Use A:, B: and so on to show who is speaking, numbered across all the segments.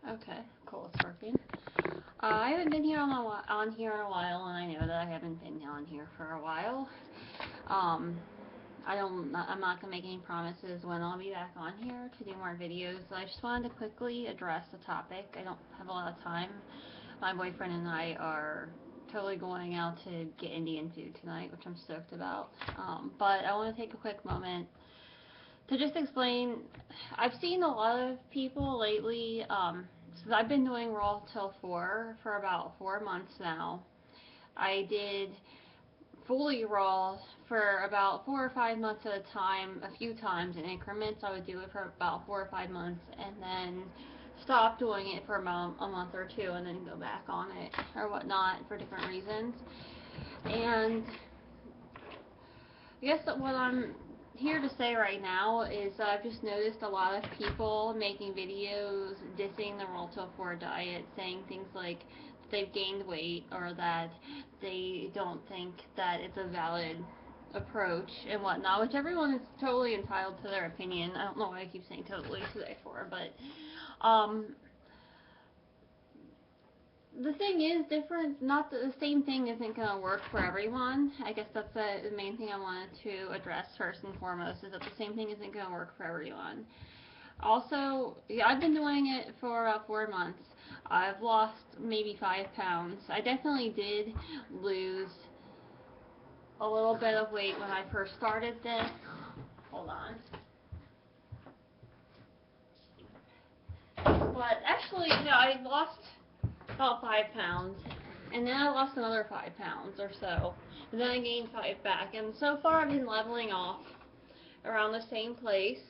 A: Okay, cool. It's working. I haven't been here on here in a while, and I know that I haven't been on here for a while. Um, I'm not gonna make any promises when I'll be back on here to do more videos. I just wanted to quickly address the topic. I don't have a lot of time. My boyfriend and I are totally going out to get Indian food tonight, which I'm stoked about. But I want to take a quick moment to just explain. I've seen a lot of people lately. So I've been doing Raw Till 4 for about 4 months now. I did fully raw for about 4 or 5 months at a time, a few times in increments. I would do it for about 4 or 5 months and then stop doing it for about a month or two and then go back on it or whatnot for different reasons. And I guess that what I'm here to say right now is that I've just noticed a lot of people making videos dissing the Roll Till 4 diet, saying things like they've gained weight or that they don't think that it's a valid approach and whatnot, which everyone is totally entitled to their opinion. I don't know why I keep saying totally today for, but the thing is different. Not that the same thing isn't going to work for everyone. I guess that's the main thing I wanted to address first and foremost, is that the same thing isn't going to work for everyone. Also, yeah, I've been doing it for about 4 months. I've lost maybe 5 pounds. I definitely did lose a little bit of weight when I first started this. Hold on. But actually, I lost about 5 pounds, and then I lost another 5 pounds or so, and then I gained 5 back, and so far I've been leveling off around the same place.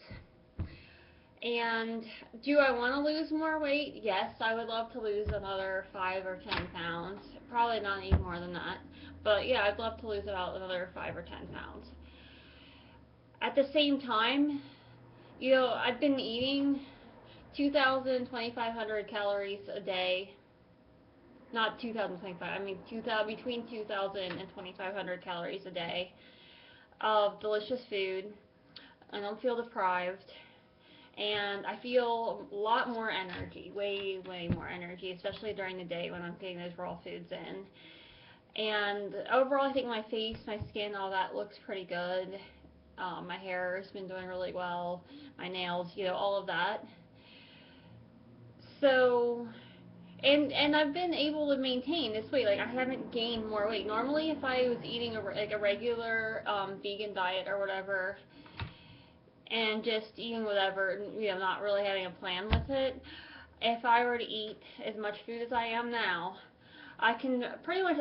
A: And do I want to lose more weight? Yes, I would love to lose another 5 or 10 pounds. Probably not any more than that, but yeah, I'd love to lose about another 5 or 10 pounds. At the same time, I've been eating 2,000, 2,500 calories a day. Not 2,025. I mean, 2,000, between 2,000 and 2,500 calories a day of delicious food. I don't feel deprived, and I feel a lot more energy, way, way more energy, especially during the day when I'm getting those raw foods in. And overall, I think my face, my skin, all that looks pretty good. My hair has been doing really well. My nails, all of that. So and I've been able to maintain this weight. Like, I haven't gained more weight. Normally, if I was eating a regular vegan diet or whatever, and just eating whatever, not really having a plan with it, if I were to eat as much food as I am now, I can pretty much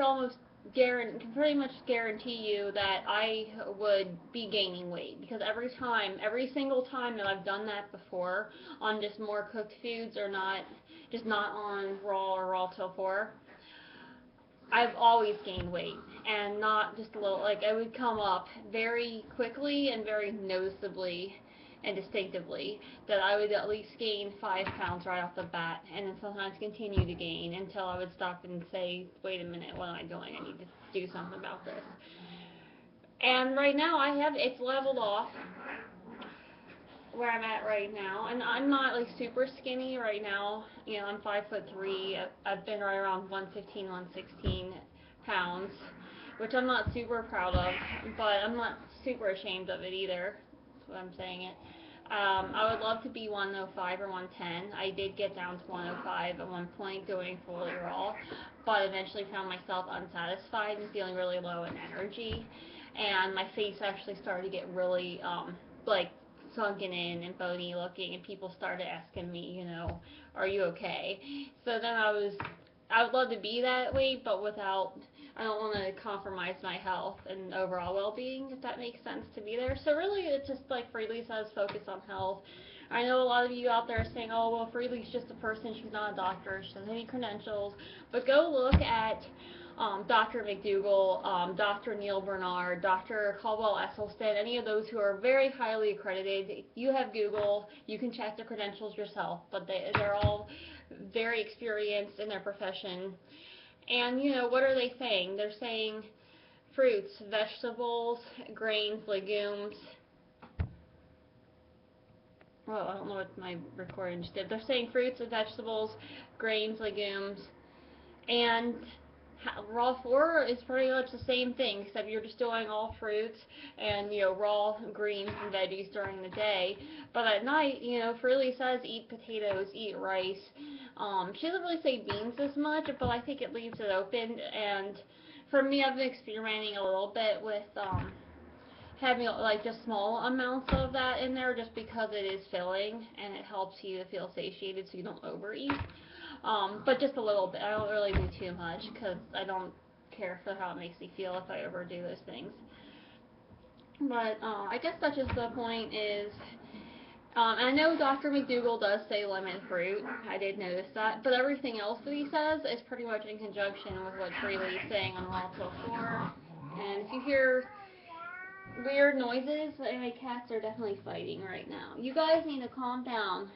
A: guarantee you that I would be gaining weight, because every single time that I've done that before on just more cooked foods or not on raw or Raw Till 4, I've always gained weight, and not just a little. Like, it would come up very quickly and very noticeably and distinctively that I would at least gain 5 pounds right off the bat, and then sometimes continue to gain until I would stop and say, wait a minute, what am I doing? I need to do something about this. And right now it's leveled off where I'm at right now, and I'm not like super skinny right now. I'm 5'3". I've been right around 115, 116 pounds, which I'm not super proud of, but I'm not super ashamed of it either. That's what I'm saying it. I would love to be 105 or 110. I did get down to 105 at one point doing fully raw, but eventually found myself unsatisfied and feeling really low in energy, and my face actually started to get really like sunken in and bony looking, and people started asking me, are you okay? So then I would love to be that way, but I don't want to compromise my health and overall well-being, if that makes sense to be there. So really, it's just like Freely says, focus on health. I know a lot of you out there are saying, oh, well, Freely's just a person, she's not a doctor, she doesn't have any credentials, but go look at Dr. McDougall, Dr. Neil Bernard, Dr. Caldwell Esselstyn, any of those who are very highly accredited. You have Google, you can check their credentials yourself, but they're all very experienced in their profession. And, what are they saying? They're saying fruits, vegetables, grains, legumes, well, I don't know what my recording just did. They're saying fruits and vegetables, grains, legumes, and raw four is pretty much the same thing, except you're just doing all fruits and raw greens and veggies during the day. But at night, Freely says eat potatoes, eat rice. She doesn't really say beans as much, but I think it leaves it open. And for me, I've been experimenting a little bit with having like just small amounts of that in there, just because it is filling and it helps you to feel satiated, so you don't overeat. But just a little bit. I don't really do too much because I don't care for how it makes me feel if I overdo those things. But I guess that's just the point is, I know Dr. McDougall does say lemon fruit. I did notice that. But everything else that he says is pretty much in conjunction with what Freely is saying on Raw Till 4. And if you hear weird noises, my cats are definitely fighting right now. You guys need to calm down.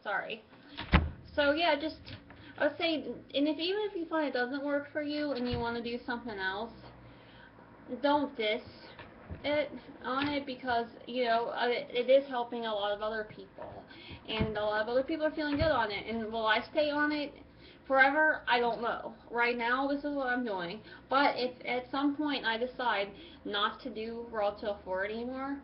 A: Sorry. So yeah, just I would say, and even if you find it doesn't work for you and you want to do something else, don't diss it on it, because it is helping a lot of other people, and a lot of other people are feeling good on it. And will I stay on it forever? I don't know. Right now, this is what I'm doing. But if at some point I decide not to do Raw Till 4 anymore,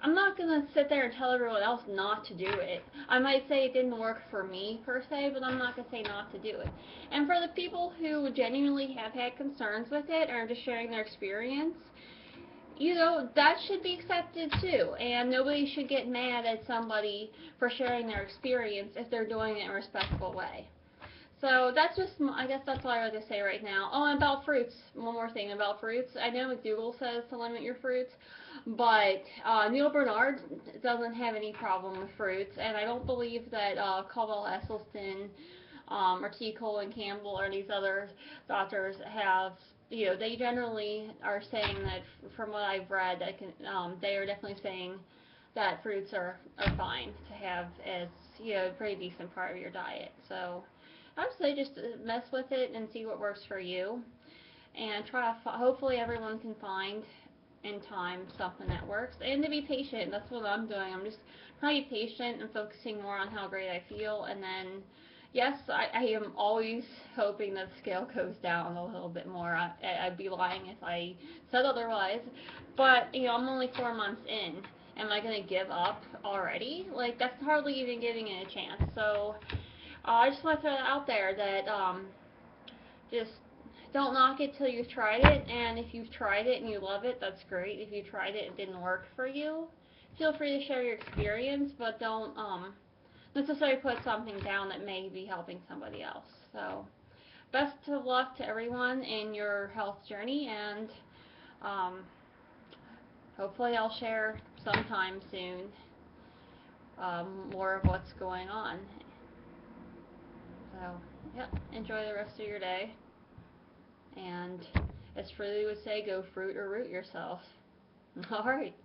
A: I'm not going to sit there and tell everyone else not to do it. I might say it didn't work for me, per se, but I'm not going to say not to do it. And for the people who genuinely have had concerns with it, or just sharing their experience, that should be accepted too. And nobody should get mad at somebody for sharing their experience if they're doing it in a respectful way. So that's just, I guess that's all I have to say right now. Oh, and about fruits, one more thing about fruits. I know McDougall says to limit your fruits, but Neil Bernard doesn't have any problem with fruits, and I don't believe that Caldwell Esselstyn or T. Colin Campbell or these other doctors have. They generally are saying that, from what I've read, that they are definitely saying that fruits are fine to have as a pretty decent part of your diet. So I would say just mess with it and see what works for you, and try to. Hopefully, everyone can find in time something that works, and to be patient. That's what I'm doing. I'm just trying to be patient and focusing more on how great I feel, and then. Yes, I am always hoping that the scale goes down a little bit more. I'd be lying if I said otherwise. But, I'm only 4 months in. Am I going to give up already? Like, that's hardly even giving it a chance. So, I just want to throw that out there that just don't knock it till you've tried it. And if you've tried it and you love it, that's great. If you tried it and it didn't work for you, feel free to share your experience, but don't necessarily put something down that may be helping somebody else. So, best of luck to everyone in your health journey, and hopefully I'll share sometime soon more of what's going on. So, yep, enjoy the rest of your day, and as Freely would say, go fruit or root yourself. Alright.